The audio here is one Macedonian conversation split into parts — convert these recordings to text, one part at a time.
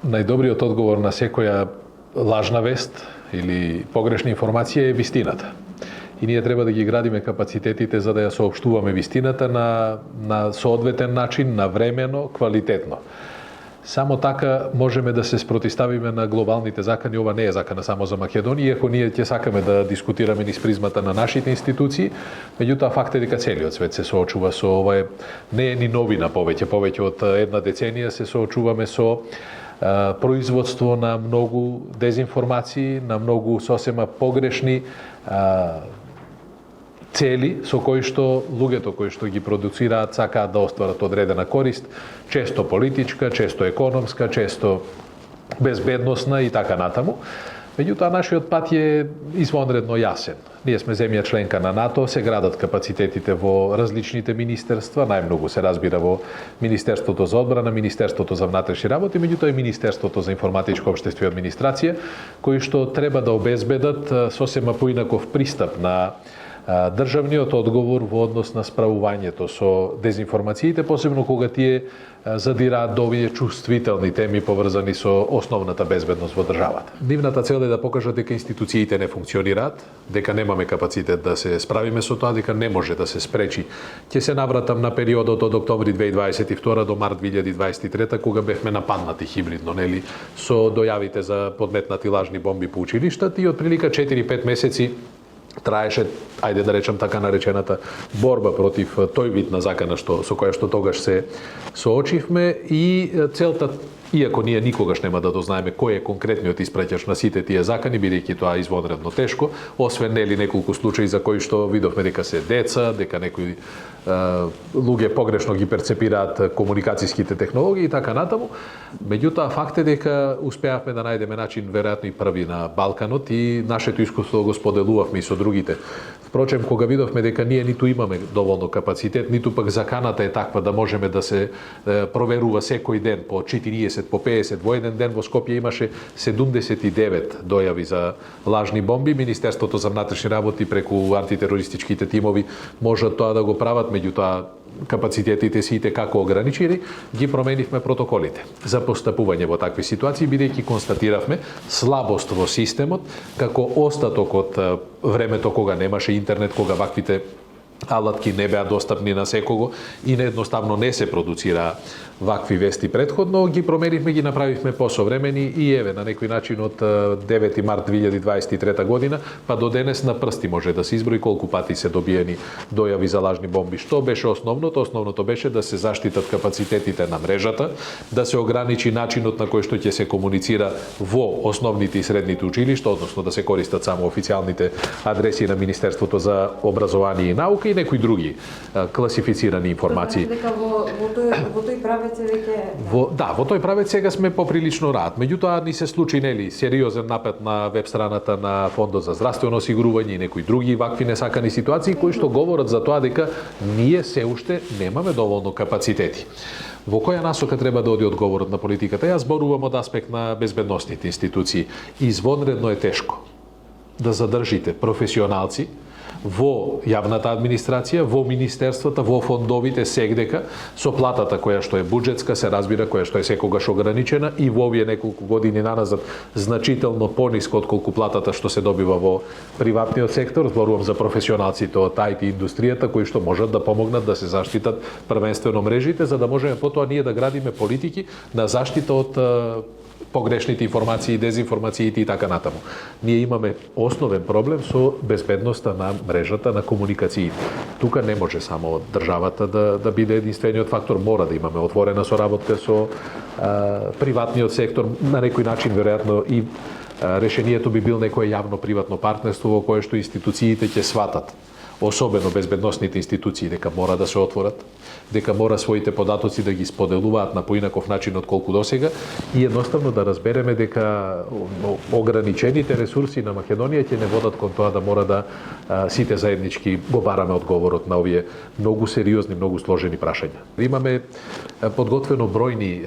најдобриот одговор на секоја лажна вест или погрешна информација е вистината. И ние треба да ги градиме капацитетите за да ја соопштуваме вистината на соодветен начин, навремено, квалитетно. Само така можеме да се спротиставиме на глобалните закани. Ова не е закана само за Македонија, иако ние ќе сакаме да дискутираме низ призмата на нашите институции, меѓутоа факт е дека целиот свет се соочува со ова. Не е ни новина повеќе од една деценија се соочуваме со производство на многу дезинформации, на многу сосема погрешни цели со кои што луѓето кои што ги продуцираат сакаат да остварат одредена корист, често политичка, често економска, често безбедносна и така натаму. Меѓутоа, нашиот пат е извонредно јасен. Ние сме земја членка на НАТО, се градат капацитетите во различните министерства, најмногу се разбира во Министерството за одбрана, Министерството за внатрешни работи, меѓутоа и Министерството за информатичко општество и администрација, кои што треба да обезбедат сосема поинаков пристап на државниот одговор во однос на справувањето со дезинформациите, посебно кога тие задираат до овие чувствителни теми поврзани со основната безбедност во државата. Нивната цел е да покажат дека институциите не функционираат, дека немаме капацитет да се справиме со тоа, дека не може да се спречи. Ќе се навратам на периодот од октомври 2022 до март 2023, кога бевме нападнати хибридно, нели, со дојавите за подметнати лажни бомби по училиштата и од прилика 4-5 месеци траеше, ајде да речем така наречената борба против тој вид на закана со која што тогаш се соочивме и целта, иако ние никогаш нема да дознаеме кој е конкретниот испраќач на сите тие закани, бидејќи тоа е извонредно тешко, освен нели неколку случаи за кои што видовме дека се деца, дека некои луѓе погрешно ги перцепираат комуникацијските технологии и така натаму. Меѓутоа, факт е дека успеавме да најдеме начин, веројатно и први на Балканот, и нашето искуство го споделувавме и со другите. Впрочем, кога видовме дека ние ниту имаме доволно капацитет, ниту пак заканата е таква да можеме да се проверува секој ден по 40, по 50, во еден ден во Скопје имаше 79 дојави за лажни бомби. Министерството за внатрешни работи преку антитерористичките тимови можат тоа да го прават, меѓутоа капацитетите си и како ограничени, ги променивме протоколите за постапување во такви ситуации, бидејќи констатиравме слабост во системот, како остаток од времето кога немаше интернет, кога ваквите алатки не беа достапни на секого и неедноставно не се продуцира вакви вести предходно, ги променивме, ги направивме посовремени и еве на некој начин од 9 март 2023 година па до денес на прсти може да се изброи колку пати се добиени дојави за лажни бомби. Што беше основното? Основното беше да се заштитат капацитетите на мрежата, да се ограничи начинот на кој што ќе се комуницира во основните и средните училишта, односно да се користат само официјалните адреси на Министерството за образование и наука и некои други класифицирани информации. Дека во тој правец во тој правец сега сме поприлично рад. Меѓутоа ни се случи нели сериозен напад на веб страната на Фондот за здравствено осигурување и некои други вакви несакани ситуации кои што говорат за тоа дека ние се уште немаме доволно капацитети. Во која насока треба да оди одговорот на политиката? Јас зборувам од аспект на безбедносните институции. Извонредно е тешко да задржите професионалци во јавната администрација, во министерствата, во фондовите сегдека, со платата која што е буџетска, се разбира, која што е секогаш ограничена и во овие неколку години наназад значително пониско отколку платата што се добива во приватниот сектор. Зборувам за професионалците од IT индустријата кои што можат да помогнат да се заштитат првенствено мрежите, за да можеме потоа ние да градиме политики на заштита од погрешните информации, дезинформациите и така натаму. Ние имаме основен проблем со безбедноста на мрежата, на комуникациите. Тука не може само државата да биде единствениот фактор, мора да имаме отворена соработка со приватниот сектор, на некој начин веројатно и решението би бил некое јавно-приватно партнерство во кое што институциите ќе сватат, особено безбедносните институции, дека мора да се отворат, дека мора своите податоци да ги споделуваат на поинаков начин отколку досега и едноставно да разбереме дека ограничените ресурси на Македонија ќе не водат кон тоа да мора да сите заеднички го бараме одговорот на овие многу сериозни, многу сложени прашања. Имаме подготвено бројни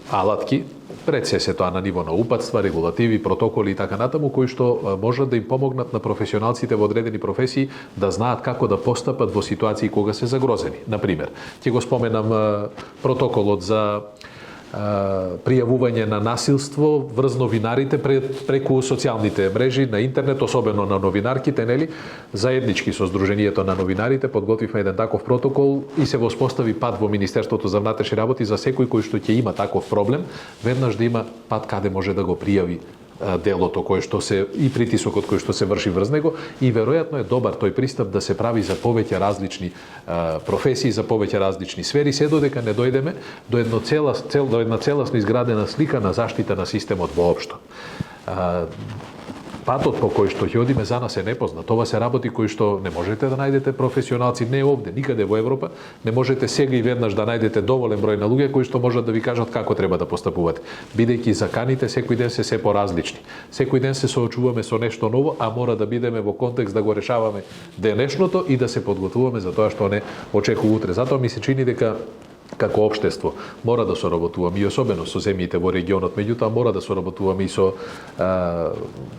алатки, пред се тоа на ниво на упатства, регулативи, протоколи и така натаму, кои што можат да им помогнат на професионалците во одредени професии да знаат како да постапат во ситуации кога се загрозени. Например, ќе го споменам протоколот за пријавување на насилство врз новинарите преку социјалните мрежи, на интернет, особено на новинарките, нели? Заеднички со Сдруженијето на новинарите подготвивме еден таков протокол и се воспостави пат во Министерството за внатрешни работи за секој кој што ќе има таков проблем, веднаш да има пат каде може да го пријави делото кој што се и притисокот кој што се врши врз него, и веројатно е добар тој пристап да се прави за повеќе различни професии, за повеќе различни сфери, се додека не дојдеме до една целосно изградена слика на заштита на системот воопшто. Патот по кој што ќе одиме за нас е непознат. Ова се работи кои што не можете да најдете професионалци не овде, никаде во Европа, не можете сега и веднаш да најдете доволен број на луѓе кои што можат да ви кажат како треба да постапувате. Бидејќи заканите секој ден се поразлични. Секој ден се соочуваме со нешто ново, а мора да бидеме во контекст да го решаваме денешното и да се подготвуваме за тоа што не очекува утре. Затоа ми се чини дека како општество мора да соработуваме и особено со земјите во регионот, меѓутоа мора да соработуваме и со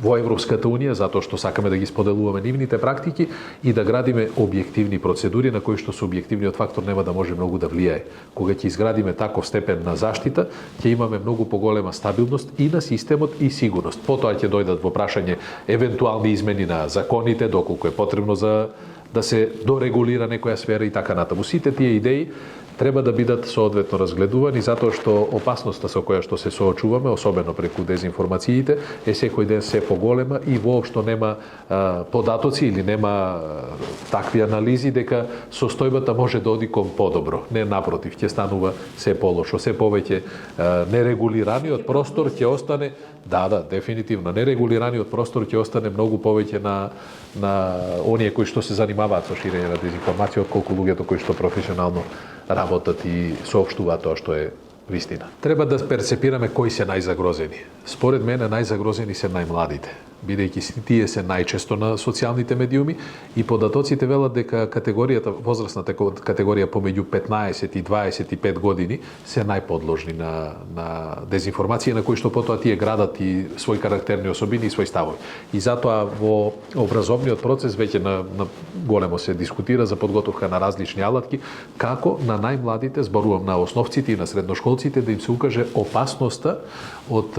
во Европската унија, затоа што сакаме да ги споделуваме нивните практики и да градиме објективни процедури на кои што субјективниот фактор нема да може многу да влијае. Кога ќе изградиме таков степен на заштита, ќе имаме многу поголема стабилност и на системот и сигурност. Потоа ќе дојдат во прашање евентуални измени на законите, доколку е потребно за да се дорегулира некоја сфера и така натаму. Сите тие идеи треба да бидат соодветно разгледувани, затоа што опасноста со која што се соочуваме, особено преку дезинформациите, е секој ден се поголема и воопшто нема податоци или нема такви анализи дека состојбата може да оди кон подобро. Не, напротив, ќе станува се полошо, се повеќе нерегулираниот простор ќе остане, да, дефинитивно, нерегулираниот простор ќе остане многу повеќе на оние кои што се занимаваат со ширење на дезинформација, отколку луѓето кои што професионално работат и соопштуваат тоа што е вистина. Треба да перцепираме кои се најзагрозени. Според мене најзагрозени се најмладите, бидејќи тие се најчесто на социјалните медиуми и податоците велат дека категоријата, возрастната категорија помеѓу 15 и 25 години се најподложни на дезинформација, на кои што потоа тие градат и свои карактерни особини и свои ставови. И затоа во образовниот процес веќе на големо се дискутира за подготовка на различни алатки, како на најмладите, зборувам на основците и на средношколците, да им се укаже опасноста од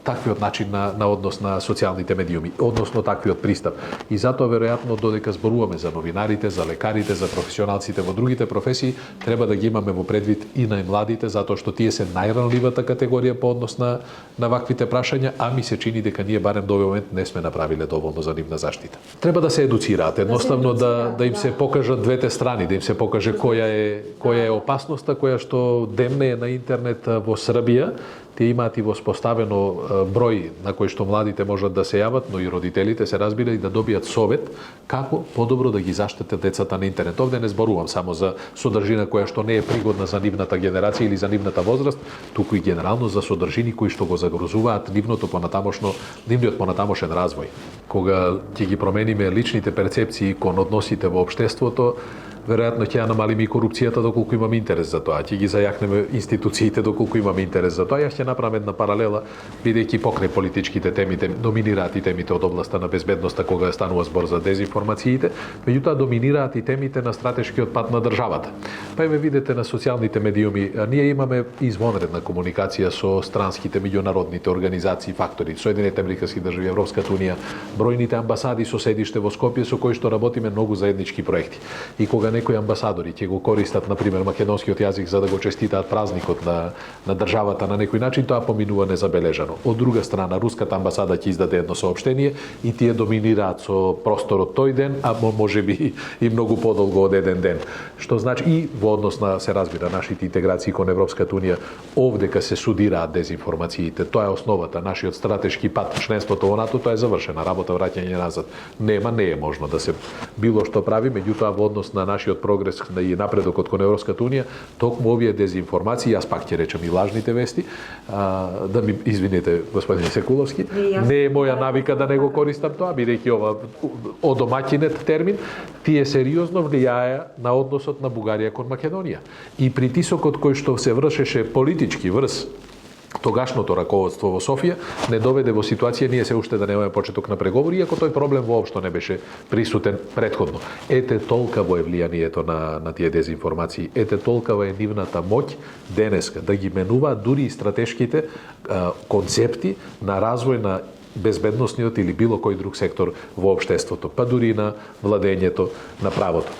таквиот начин на однос на социјалните медиуми, односно таквиот пристап. И затоа веројатно додека зборуваме за новинарите, за лекарите, за професионалците во другите професии, треба да ги имаме во предвид и најмладите, затоа што тие се најранливата категорија по однос на ваквите прашања, а ми се чини дека ние барем до овој момент не сме направиле доволно за нивна заштита. Треба да се едуцираат, едноставно да им се покажат двете страни, да им се покаже која е опасноста која што демне е на интернет во Србија. Те имаат и воспоставено број на кој што младите можат да се јават, но и родителите се разбира и да добијат совет како подобро да ги заштитат децата на интернет. Овде не зборувам само за содржина која што не е пригодна за нивната генерација или за нивната возраст, туку и генерално за содржини кои што го загрозуваат нивниот понатамошен развој. Кога ќе ги промениме личните перцепции кон односите во општеството, веројатно ќе ја намалиме и корупцијата доколку имаме интерес за тоа, ќе ги зајакнеме институциите доколку имаме интерес за тоа. Јас ќе направам една паралела, бидејќи покрај политичките теми доминираат и темите од областа на безбедноста кога станува збор за дезинформациите, меѓутоа доминираат и темите на стратешкиот пат на државата. Па ме видите на социјалните медиуми, ние имаме извонредна комуникација со странските меѓународните организации, фактори, Соединените американски држави, Европската унија, бројните амбасади со седиште во Скопје со кои што работиме многу заеднички проекти. И кога некои амбасадори ќе го користат, например, македонскиот јазик за да го честитаат празникот на државата на некој начин, тоа поминува незабележано. Од друга страна, руската амбасада ќе издаде едно соопштение и тие доминираат со просторот тој ден, а можеби и многу подолго од еден ден. Што значи и во однос на, се разбира, нашите интеграции кон Европската унија, овдека се судираат дезинформациите. Тоа е основата, нашиот стратешки пат, членството во НАТО, тоа е завршена работа, враќање назад. Не е можно да се било што прави, меѓутоа во однос на нашиот прогрес и напредокот кон Европската унија, токму овие дезинформации, јас пак ќе речам и лажните вести, да ми извините, господине Секуловски, не е моја навика да не го користам тоа, бидејќи ова одомаќинет термин, тие сериозно влијаја на односот на Бугарија кон Македонија. И притисокот кој што се вршеше политички врз тогашното раководство во Софија не доведе во ситуација ние се уште да немаме почеток на преговори, иако тој проблем воопшто не беше присутен претходно. Ете толкаво е влијанието на тие дезинформации, ете толкава е нивната моќ денеска да ги менуваат дури и стратешките концепти на развој на безбедносниот или било кој друг сектор во општеството, па дури и на владењето на правото.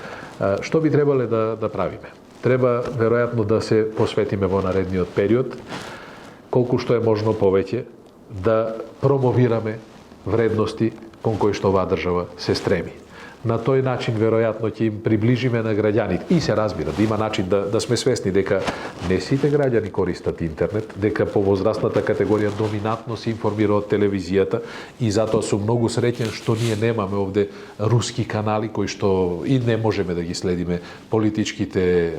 Што би требале да правиме? Треба веројатно да се посветиме во наредниот период колку што е можно повеќе да промовираме вредности кон кои што оваа држава се стреми. На тој начин веројатно ќе им приближиме на граѓаните и се разбира да има начин да сме свесни дека не сите граѓани користат интернет, дека повозрастната категорија доминантно се информира од телевизијата и затоа сум многу среќен што ние немаме овде руски канали кои што и не можеме да ги следиме политичките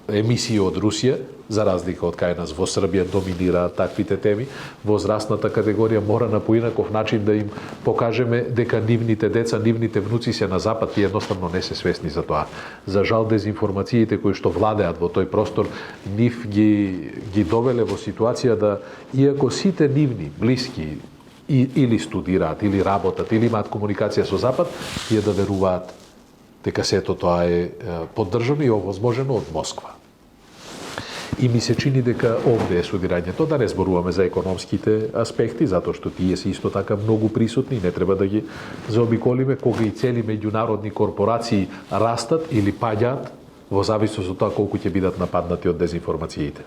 емисии од Русија, за разлика од кај нас во Србија доминираат таквите теми. Возрастната категорија мора на поинаков начин да им покажеме дека нивните деца, нивните внуци се на запад и едноставно не се свесни за тоа. За жал дезинформациите кои што владеат во тој простор нив ги довеле во ситуација да иако сите нивни блиски или студираат, или работат, или имаат комуникација со запад, тие да веруваат дека сето тоа е поддржано и овозможено од Москва. И ми се чини дека овде е судирањето, да не зборуваме за економските аспекти, затоа што тие се исто така многу присутни и не треба да ги заобиколиме, кога и цели меѓународни корпорации растат или паѓаат во зависност од тоа колку ќе бидат нападнати од дезинформациите.